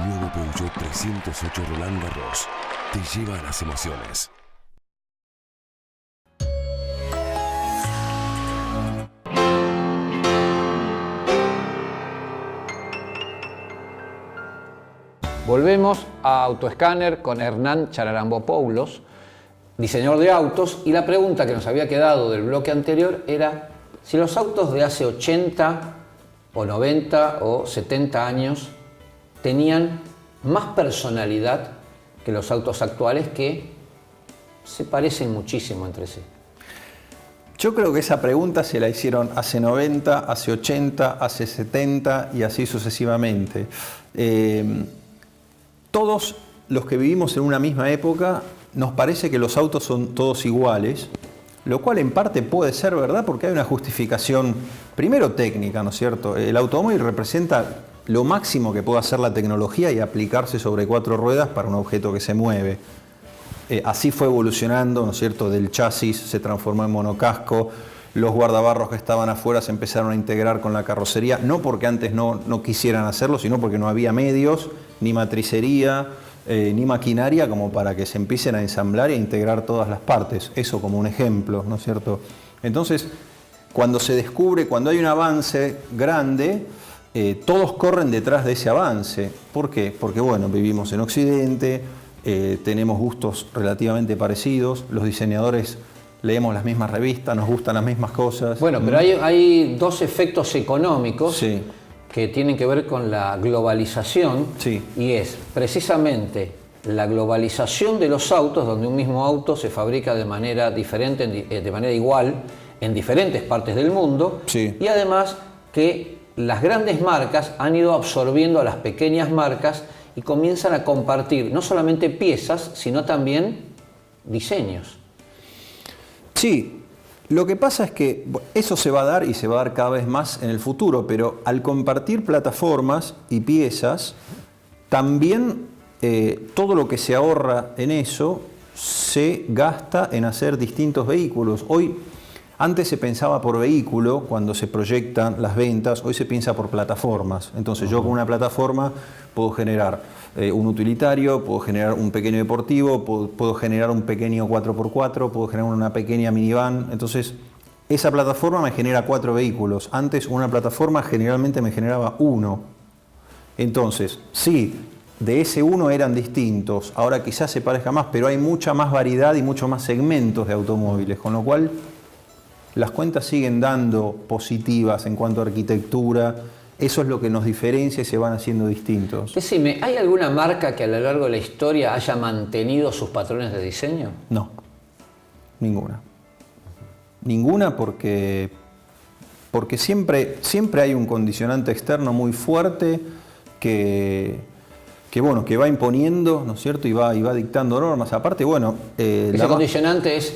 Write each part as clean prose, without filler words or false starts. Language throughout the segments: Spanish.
nuevo Peugeot 308 Roland Garros te lleva a las emociones. Volvemos a Autoescáner con Hernán Charalambopoulos, diseñador de autos, y la pregunta que nos había quedado del bloque anterior era si los autos de hace 80 o 90 o 70 años tenían más personalidad que los autos actuales, que se parecen muchísimo entre sí. Yo creo que esa pregunta se la hicieron hace 90, hace 80, hace 70 y así sucesivamente. Todos los que vivimos en una misma época nos parece que los autos son todos iguales, lo cual en parte puede ser verdad porque hay una justificación, primero técnica, ¿no es cierto? El automóvil representa lo máximo que puede hacer la tecnología y aplicarse sobre 4 ruedas para un objeto que se mueve. Así fue evolucionando, ¿no es cierto? Del chasis se transformó en monocasco, los guardabarros que estaban afuera se empezaron a integrar con la carrocería, no porque antes no quisieran hacerlo, sino porque no había medios, ni matricería, ni maquinaria como para que se empiecen a ensamblar e integrar todas las partes. Eso como un ejemplo, ¿no es cierto? Entonces, cuando se descubre, cuando hay un avance grande, todos corren detrás de ese avance. ¿Por qué? Porque, bueno, vivimos en Occidente, tenemos gustos relativamente parecidos, los diseñadores leemos las mismas revistas, nos gustan las mismas cosas. Bueno, pero hay dos efectos económicos Sí. que tienen que ver con la globalización, Sí. y es precisamente la globalización de los autos, donde un mismo auto se fabrica de manera diferente, de manera igual, en diferentes partes del mundo, Sí. y además que las grandes marcas han ido absorbiendo a las pequeñas marcas y comienzan a compartir no solamente piezas, sino también diseños. Sí, lo que pasa es que eso se va a dar y se va a dar cada vez más en el futuro, pero al compartir plataformas y piezas, también todo lo que se ahorra en eso se gasta en hacer distintos vehículos. Hoy, antes se pensaba por vehículo cuando se proyectan las ventas, hoy se piensa por plataformas. Entonces yo con una plataforma puedo generar un utilitario, puedo generar un pequeño deportivo, puedo generar un pequeño 4x4, puedo generar una pequeña minivan. Entonces esa plataforma me genera 4 vehículos. Antes una plataforma generalmente me generaba 1. Entonces, sí, de ese 1 eran distintos, ahora quizás se parezca más, pero hay mucha más variedad y muchos más segmentos de automóviles, con lo cual las cuentas siguen dando positivas en cuanto a arquitectura. Eso es lo que nos diferencia y se van haciendo distintos. Decime, ¿hay alguna marca que a lo largo de la historia haya mantenido sus patrones de diseño? No, ninguna. Ninguna porque siempre hay un condicionante externo muy fuerte que va imponiendo, ¿no es cierto? Y va dictando normas. Aparte, bueno... Ese condicionante es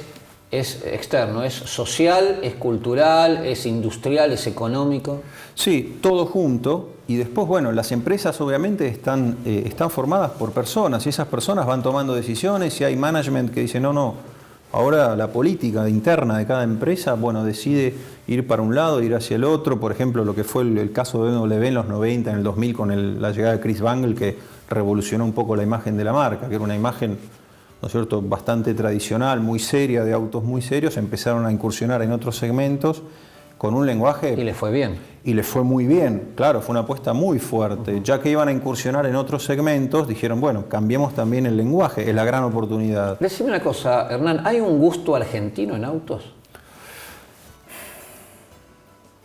externo, es social, es cultural, es industrial, es económico. Sí, todo junto. Y después, bueno, las empresas obviamente están formadas por personas y esas personas van tomando decisiones y hay management que dice no, ahora la política interna de cada empresa, bueno, decide ir para un lado, ir hacia el otro. Por ejemplo, lo que fue el caso de BMW en los 90, en el 2000 con la llegada de Chris Bangle, que revolucionó un poco la imagen de la marca, que era una imagen, ¿no es cierto?, bastante tradicional, muy seria, de autos muy serios. Empezaron a incursionar en otros segmentos con un lenguaje... Y les fue bien. Y les fue muy bien, claro, fue una apuesta muy fuerte. Ya que iban a incursionar en otros segmentos, dijeron, bueno, cambiemos también el lenguaje, es la gran oportunidad. Decime una cosa, Hernán, ¿hay un gusto argentino en autos?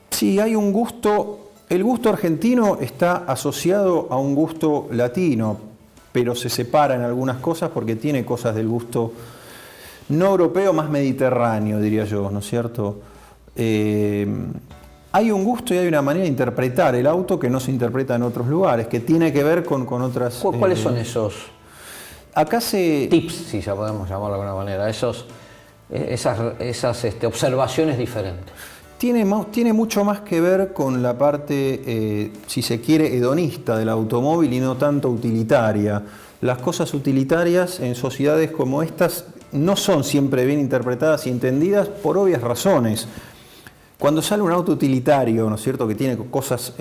Sí, hay un gusto. El gusto argentino está asociado a un gusto latino, pero se separa en algunas cosas porque tiene cosas del gusto no europeo, más mediterráneo, diría yo, ¿no es cierto? Hay un gusto y hay una manera de interpretar el auto que no se interpreta en otros lugares, que tiene que ver con otras... ¿Cuáles son esos acá tips, si ya podemos llamarlo de alguna manera, esas observaciones diferentes? Tiene mucho más que ver con la parte, si se quiere, hedonista del automóvil y no tanto utilitaria. Las cosas utilitarias en sociedades como estas no son siempre bien interpretadas y entendidas por obvias razones. Cuando sale un auto utilitario, ¿no es cierto?, que tiene cosas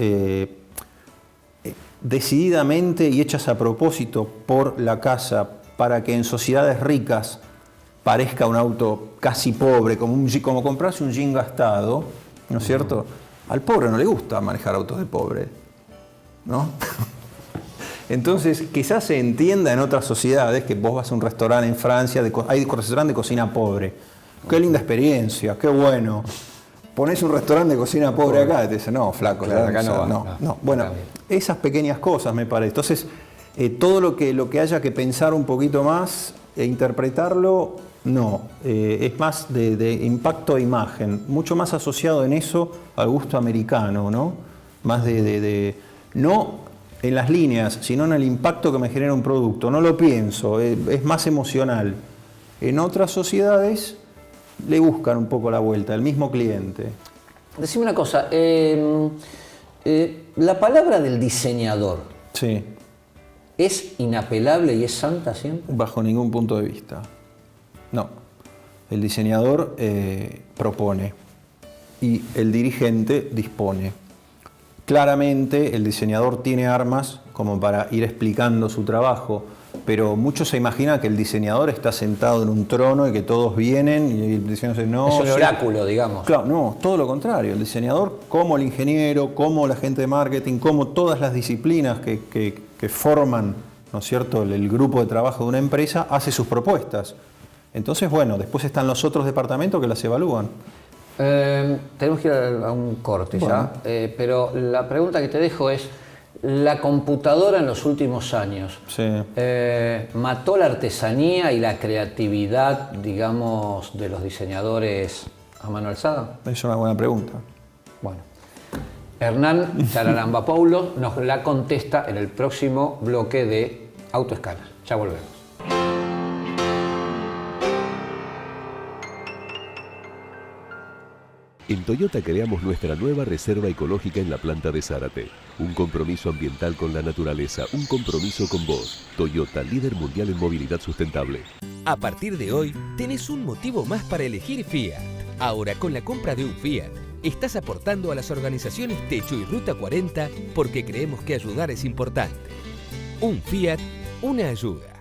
decididamente y hechas a propósito por la casa para que en sociedades ricas parezca un auto casi pobre, como comprarse un jean gastado, ¿no es cierto? Al pobre no le gusta manejar autos de pobre, ¿no? Entonces, quizás se entienda en otras sociedades que vos vas a un restaurante en Francia, hay un restaurante de cocina pobre. Qué linda experiencia, qué bueno. Ponés un restaurante de cocina pobre acá y te dicen, no, flaco, Claro, acá no va. No. Bueno, esas pequeñas cosas me parece. Entonces, todo lo que haya que pensar un poquito más e interpretarlo, no. Es más de impacto de imagen, mucho más asociado en eso al gusto americano, ¿no? Más no en las líneas, sino en el impacto que me genera un producto. No lo pienso, es más emocional. En otras sociedades le buscan un poco la vuelta, el mismo cliente. Decime una cosa, la palabra del diseñador, Sí, ¿es inapelable y es santa siempre? bajo ningún punto de vista. No. El diseñador propone y el dirigente dispone. Claramente el diseñador tiene armas como para ir explicando su trabajo, pero muchos se imaginan que el diseñador está sentado en un trono y que todos vienen y el diseñador dice, no. Es un sí. oráculo, digamos. Claro, no, todo lo contrario. El diseñador, como el ingeniero, como la gente de marketing, como todas las disciplinas que forman, ¿no es cierto?, el grupo de trabajo de una empresa, hace sus propuestas. Entonces, bueno, después están los otros departamentos que las evalúan. Tenemos que ir a un corte Bueno. ya, pero la pregunta que te dejo es, la computadora en los últimos años, Sí. ¿mató la artesanía y la creatividad, digamos, de los diseñadores a mano alzada? Es una buena pregunta. Bueno, Hernán Charalambopoulos nos la contesta en el próximo bloque de Autoescáner. Ya volvemos. En Toyota creamos nuestra nueva reserva ecológica en la planta de Zárate. Un compromiso ambiental con la naturaleza, un compromiso con vos. Toyota, líder mundial en movilidad sustentable. A partir de hoy, tenés un motivo más para elegir Fiat. Ahora, con la compra de un Fiat, estás aportando a las organizaciones Techo y Ruta 40 porque creemos que ayudar es importante. Un Fiat, una ayuda.